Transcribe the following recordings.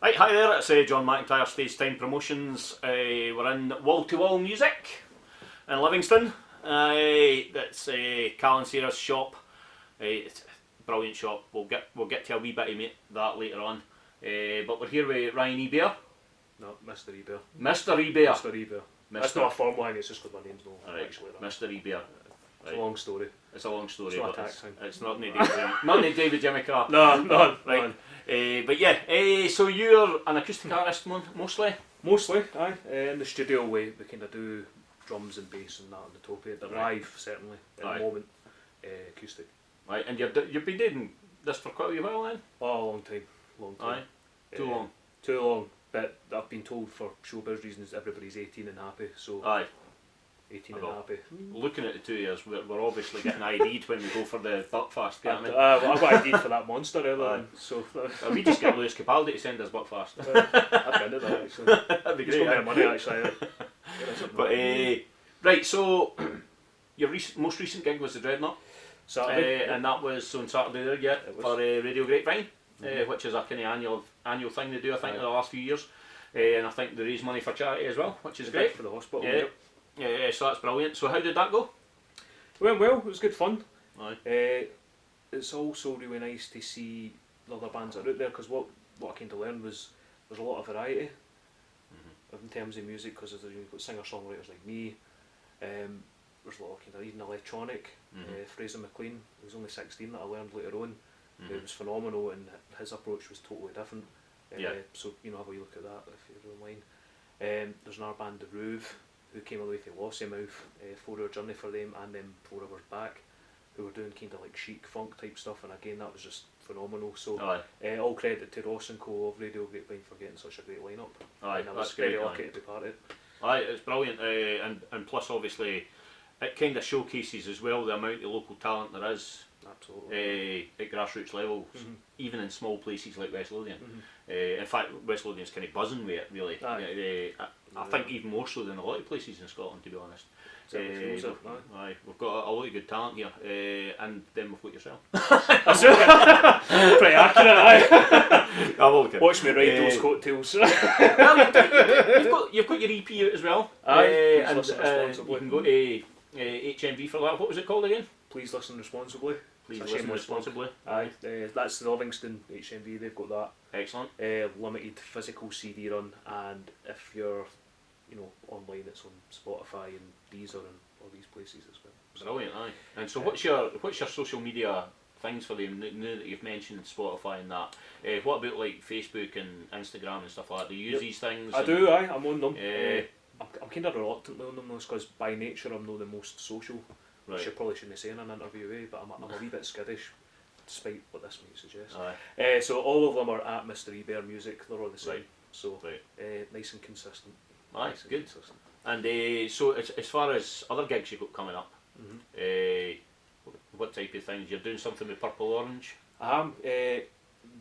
Right, hi there, it's John McIntyre, Stage Time Promotions. We're in Wall to Wall Music in Livingston. That's Callan Sarah's shop. It's a brilliant shop. We'll get to a wee bit of that later on. But we're here with Ryan Ebear. No, Mr. Ebear. Mr. Ebear. Mr. Ebear. That's not a formal thing, it's just because my name's not actually that. Mr. Ebear. It's a long story. It's a long story, it's not but it's not David Jimmy Carr. No, right. But yeah, so you're an acoustic artist mostly? Mostly, aye. In the studio we kind of do drums and bass and that on the top of it, but live certainly, at the moment, acoustic. Right, and you've been doing this for quite a while then? Oh, a long time. Aye, too long. Too long, but I've been told for showbiz reasons everybody's 18 and happy, so... Aye. 18 and happy. Looking at the 2 years, we're obviously getting ID'd when we go for the Buckfast, get me? Well, I got ID'd for that monster earlier, so... we just get Lewis Capaldi to send us Buckfast. I'd been at that actually. That'd be He's great. got more money actually. But, right, so your most recent gig was the Dreadnought. Saturday. And that was on Saturday there, yeah, for Radio Grapevine, which is a kind of annual thing they do, I think, in the last few years. And I think they raise money for charity as well, which is great. For the hospital. Yeah, so that's brilliant. So how did that go? It went well, it was good fun. Aye. It's also really nice to see the other bands that are out there, because what I kind of learned was there's a lot of variety in terms of music, because you've got singer-songwriters like me, there's a lot of kind of even electronic. Fraser McLean, he was only 16 that I learned later on. It was phenomenal, and his approach was totally different. So have a look at that if you're online. There's another band, The Roove, who came all the way from Lothiansinger, 4-hour journey for them, and then 4 hours back, who were doing kind of like chic funk type stuff, and again that was just phenomenal. So all credit to Ross and Co of Radio Grapevine for getting such a great lineup. Aye, and I was very lucky to be part of it. Aye, it's brilliant, and plus obviously it kind of showcases as well the amount of local talent there is. Absolutely. At grassroots levels, even in small places like West Lothian. In fact, West Lothian's kind of buzzing with it, really. I think even more so than a lot of places in Scotland, to be honest. We've got a lot of good talent here, and then we've got yourself. Pretty accurate, Watch me ride those coattails. You've got your EP out as well. And responsibly. You can go to HMV for that. What was it called again? Please listen responsibly. Please listen responsibly. Aye, that's the Livingston HMV, they've got that. Excellent. Limited physical CD run, and if you're online, it's on Spotify and dayz and all these places as well. Brilliant, aye. And so what's your social media things for them now that you've mentioned Spotify and that? What about like Facebook and Instagram and stuff like that? Do you use these things? I do, aye, I'm on them. I'm kind of reluctantly on them because by nature I'm not the most social. Which I probably shouldn't say in an interview, but I'm a wee bit skittish, despite what this might suggest. So all of them are at Mr. Ebear Music, they're all the same. So nice and consistent. Aye, good. And so as far as other gigs you've got coming up, what type of things? You're doing something with Purple Orange? I'm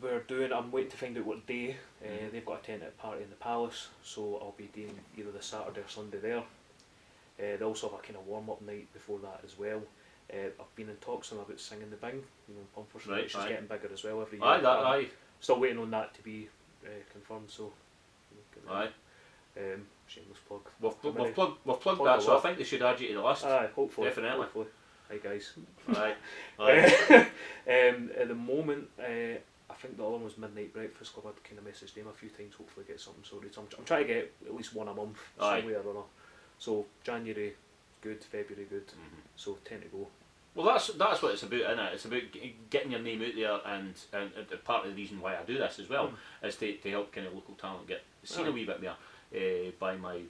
waiting to find out what day. They've got a tentative party in the Palace, so I'll be doing either the Saturday or Sunday there. They also have a kind of warm-up night before that as well. I've been in talks with them about singing the Bing, Pumford, which is getting bigger as well every year. Still waiting on that to be confirmed, so... shameless plug. We've plugged that, so I think they should add you to the list. Hopefully. Definitely. Hopefully. Hi guys. At the moment, I think the other one was Midnight Breakfast Club. I'd kind of messaged them a few times, hopefully get something sorted. So I'm trying to get at least one a month, somewhere or other. So January good, February good, so 10 to go. Well, that's what it's about, isn't it? It's about getting your name out there, and part of the reason why I do this as well is to help kind of local talent get seen a wee bit more by my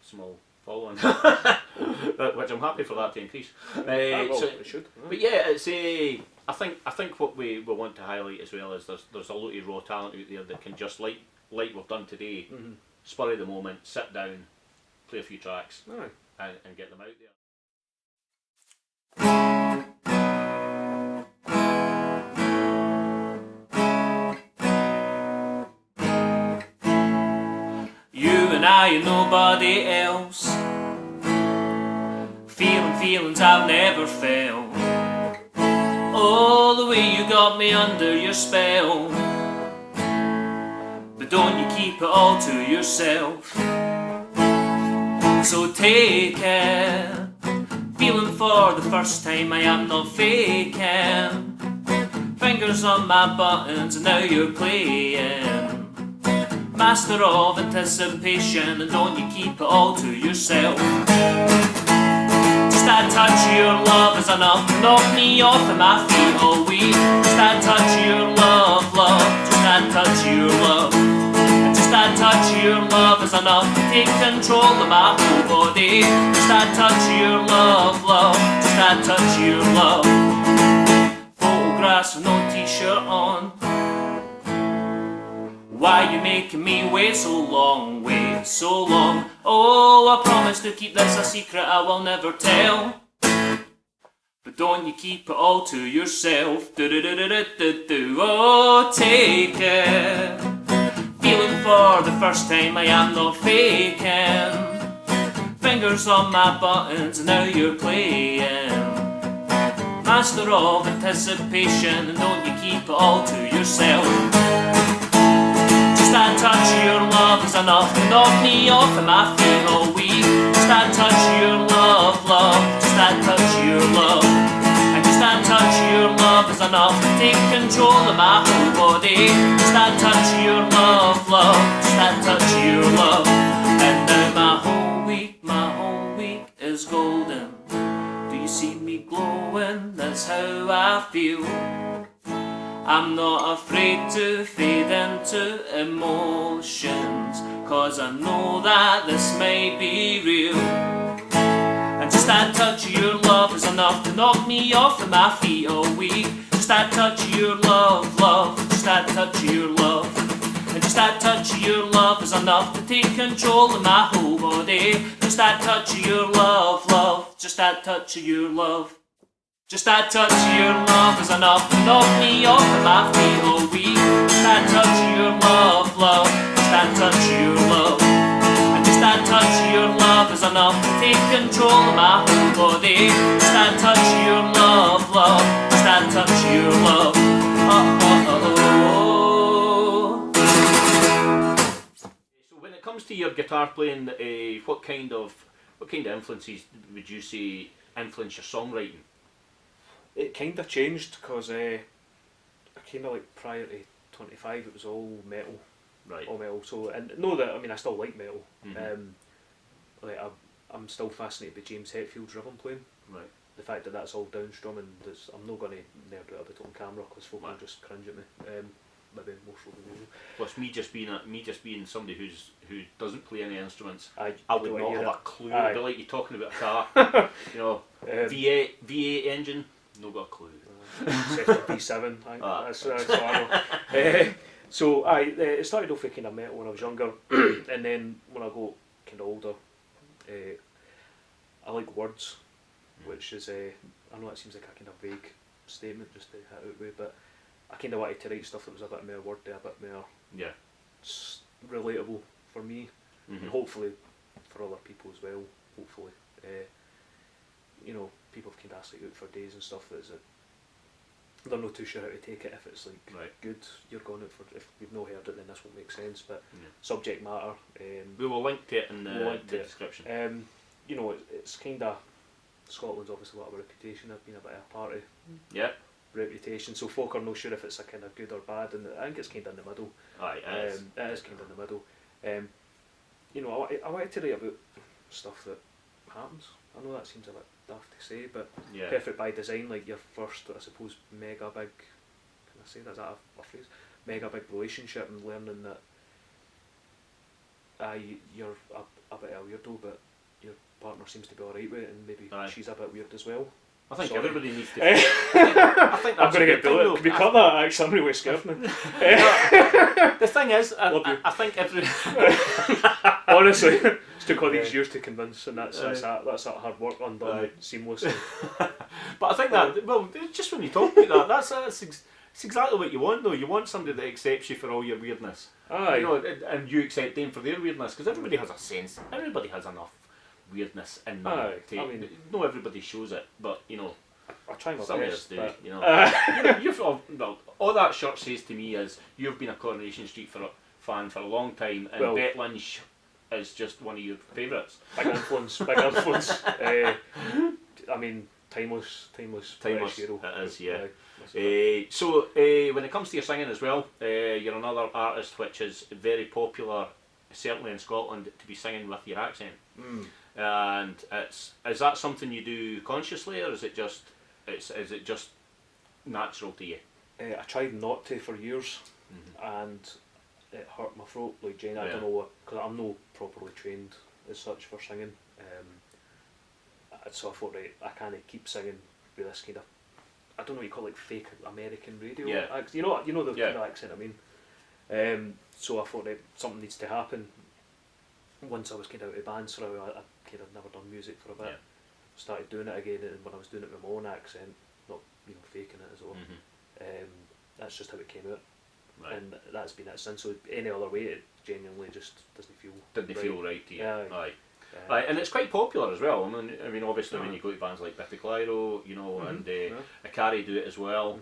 small following, which I'm happy for that to increase. It should. But yeah, it's I think what we want to highlight as well is there's a lot of raw talent out there that can just like we've done today, spur of the moment, sit down, play a few tracks, and get them out there. You and I and nobody else, feeling feelings I've never felt. Oh, the way you got me under your spell. but don't you keep it all to yourself. So take it, feeling for the first time, I am not faking. Fingers on my buttons and now you're playing. Master of anticipation, and don't you keep it all to yourself. Just that touch of your love is enough to knock me off of my feet all week. Just that touch of your love, love. Just that touch of your love. And just that touch of your love is enough to take control of my whole body. Just that touch of your love, love. Just that touch of your love. Photographs with no t-shirt on. Why you making me wait so long, wait so long? Oh, I promise to keep this a secret I will never tell. But don't you keep it all to yourself. Do-do-do-do-do-do. Oh, take it. Feeling for the first time, I am not faking. Fingers on my buttons and now you're playing. Master of anticipation, and don't you keep it all to yourself. Just that touch of your love is enough to knock me off of my feet all week. Just that touch of your love, love. Just that touch of your love. And just that touch of your love is enough to take control of my whole body. Just that touch of your love, love. Just that touch of your love. And now my whole week is golden. Do you see me glowing? That's how I feel. I'm not afraid to fade into emotions, cause I know that this may be real. And just that touch of your love is enough to knock me off of my feet all week. Just that touch of your love, love. Just that touch of your love. And just that touch of your love is enough to take control of my whole body. Just that touch of your love, love. Just that touch of your love. Just that touch of your love is enough to knock me off of my feet all week. Just that touch of your love, love. Just that touch of your love. And just that touch of your love is enough to take control of my whole body. Just that touch of your love, love. Just that touch of your love. So when it comes to your guitar playing, what kind of influences would you say influence your songwriting? It kind of changed because I kind of like prior to 25 it was all metal, Right. all metal. So and know that I mean I still like metal. Mhm. Like I'm still fascinated by James Hetfield's rhythm playing. Right. The fact that that's all downstrum and I'm not going to nerd out a bit on camera because folk will just cringe at me. Maybe more so than usual. Plus me just being somebody who doesn't play any instruments, I would don't not hear have it. a clue. Aye. It'd be like you talking about a car. You know, V8 engine, no got a clue. V7, that's what I know. So it started off with kind of metal when I was younger, and then when I got kind of older, I like words, which is I know it seems like a kind of vague statement just to hit out with, but I kind of wanted to write stuff that was a bit more wordy, a bit more relatable for me, and hopefully for other people as well. Hopefully, you know, people have kind of asked it out for days and stuff that they're not too sure how to take it. If it's like good, you're going out for. If you've not heard it, then this won't make sense. But subject matter. We will link to it in the description. You know, it's kind of Scotland's obviously got a reputation of being a bit of a party. Yeah. Reputation. So folk are not sure if it's a kind of good or bad, and I think it's kind of in the middle. Aye, it is. It is kind of in the middle. You know, I wanted to write about stuff that happens. I know that seems a bit daft to say, but perfect by design, like your first, I suppose, mega big, can I say that, is that a phrase? Mega big relationship, and learning that you're a bit of a weirdo, but your partner seems to be alright with it, and maybe she's a bit weird as well. I think everybody needs to. I think I'm going to get bullet. Can we cut that? Actually, I'm really scared now. The thing is, I think every. Honestly, it took all these years to convince, and that's that hard work undone seamlessly. But I think that just when you talk about that, that's exactly what you want, though. You want somebody that accepts you for all your weirdness. Aye. You know, and you accept them for their weirdness, because everybody has a sense. Everybody has enough weirdness in them. I mean, not everybody shows it, but you know, I try my some best. of us do. You know, you've all that shirt says to me is you've been a Coronation Street for fan for a long time, and Well, Bet Lynch is just one of your favourites. Big influence, big influence. I mean, timeless British hero. It is, yeah. Aye, So when it comes to your singing as well, you're another artist which is very popular, certainly in Scotland, to be singing with your accent. And is that something you do consciously, or is it just natural to you? I tried not to for years, and it hurt my throat. Like Jane, I don't know what, because I'm not properly trained as such for singing. So I thought, right, I can't keep singing with this kind of, I don't know what you call it, like fake American radio. Yeah. You know the kind of accent I mean. So I thought, right, something needs to happen. Once I was kind of out of bands for a while, I kind of never done music for a bit. Started doing it again, and when I was doing it with my own accent, not faking it as well. That's just how it came out, and that's been it since. So any other way, it genuinely just doesn't feel. Didn't feel right to you. Yeah. Aye, and it's quite popular as well. I mean, obviously when you go to bands like Biffy Clyro, and Akari do it as well,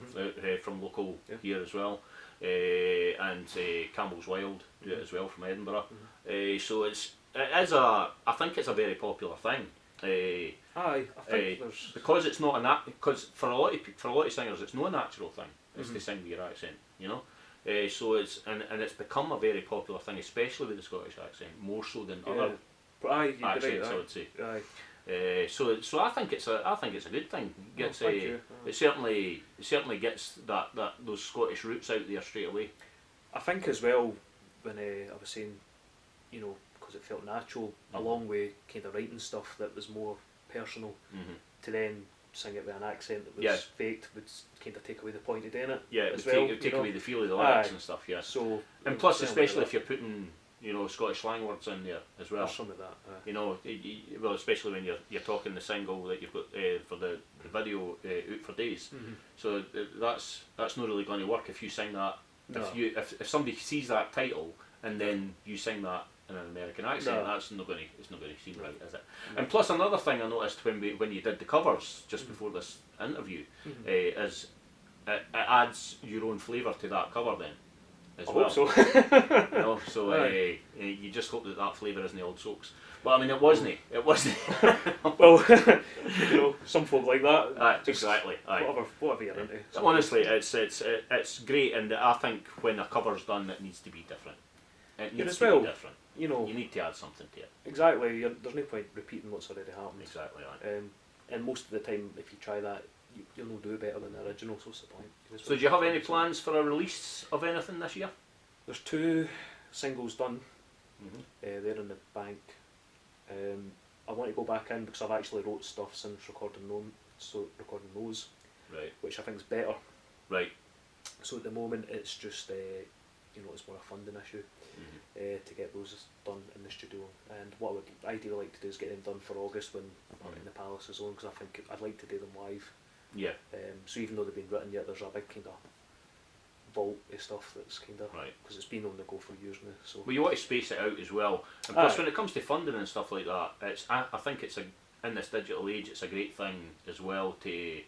from local here as well, and Campbell's Wild do it as well from Edinburgh. So it is I think it's a very popular thing. Aye, I think there's because it's not because for a lot of singers it's not a natural thing. It's to sing with your accent, you know. So it's and it's become a very popular thing, especially with the Scottish accent, more so than other accents, I would say. So I think it's a good thing. It gets it certainly gets those Scottish roots out there straight away. I think as well when I was saying, because it felt natural, along with kind of writing stuff that was more personal, to then sing it with an accent that was faked would kind of take away the point of doing it. Yeah, it would take away the feel of the Aye. lyrics and stuff. Yeah. So and plus, especially if you're putting Scottish slang words in there as well. There's some of that. Well, especially when you're talking the single that you've got for the video out for dayz. So that's not really going to work if you sing that. No. If somebody sees that title and then you sing that in an American accent, it's not going to seem right, is it? No. And plus, another thing I noticed when you did the covers just before this interview is it adds your own flavour to that cover then. As well. Hope so. So you just hope that flavour isn't the old soaks. Well, I mean, it wasn't. Well, some folk like that. Exactly. Whatever you're into. Honestly, it's great, and I think when a cover's done, it needs to be different. It needs to be different. You need to add something to it. Exactly. There's no point repeating what's already happened. Exactly. And most of the time, if you try that, you'll not do better than the original. So what's the point? So do you have any plans for a release of anything this year? There's 2 singles done. They're in the bank. I want to go back in because I've actually wrote stuff since recording those, right? Which I think is better. Right. So at the moment it's just it's more a funding issue to get those done in the studio. And what I would ideally like to do is get them done for August when I'm in the Palace Zone, because I think I'd like to do them live. Yeah. So even though they've been written yet, there's a big kind of vault of stuff that's kind of because it's been on the go for years now. So you want to space it out as well, and plus when it comes to funding and stuff like that, I think in this digital age it's a great thing as well to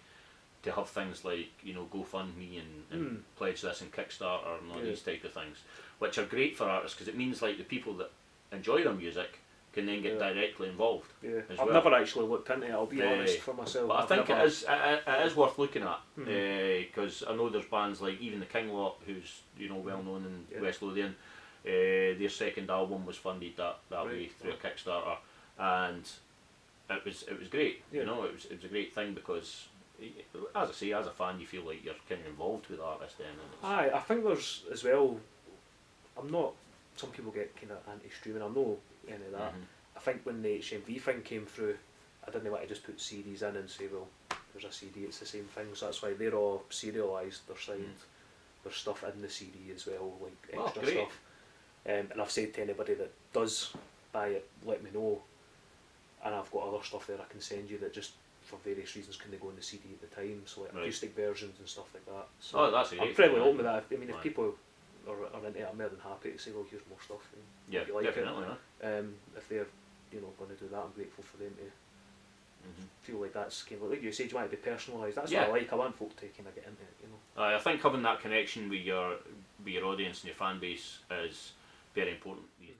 have things like GoFundMe and pledge this and Kickstarter and all these type of things, which are great for artists because it means like the people that enjoy their music can then get directly involved. I've never actually looked into it, I'll be honest for myself. But I think it is worth looking at because I know there's bands like even the King Lot, who's well known in West Lothian. Their second album was funded that way through a Kickstarter, and it was great. It was a great thing because, as I say, as a fan, you feel like you're kind of involved with the artist then. I think there's as well. I'm not. Some people get kind of anti-streaming. I'm not any of that. I think when the HMV thing came through, I didn't want to just put CDs in and say, well, there's a CD, it's the same thing. So that's why they're all serialised. They're signed. There's stuff in the CD as well, like extra stuff. And I've said to anybody that does buy it, let me know. And I've got other stuff there I can send you that just for various reasons couldn't go on the CD at the time. So like acoustic versions and stuff like that. So that's great. I'm fairly open with that. I mean, if people are into it, I'm more than happy to say, well, here's more stuff. If you like definitely. If they're going to do that, I'm grateful for them to feel like that's kind of like you said, you want to be personalised. That's what I like. I want folk to kind of get into it. I think having that connection with your audience and your fan base very important these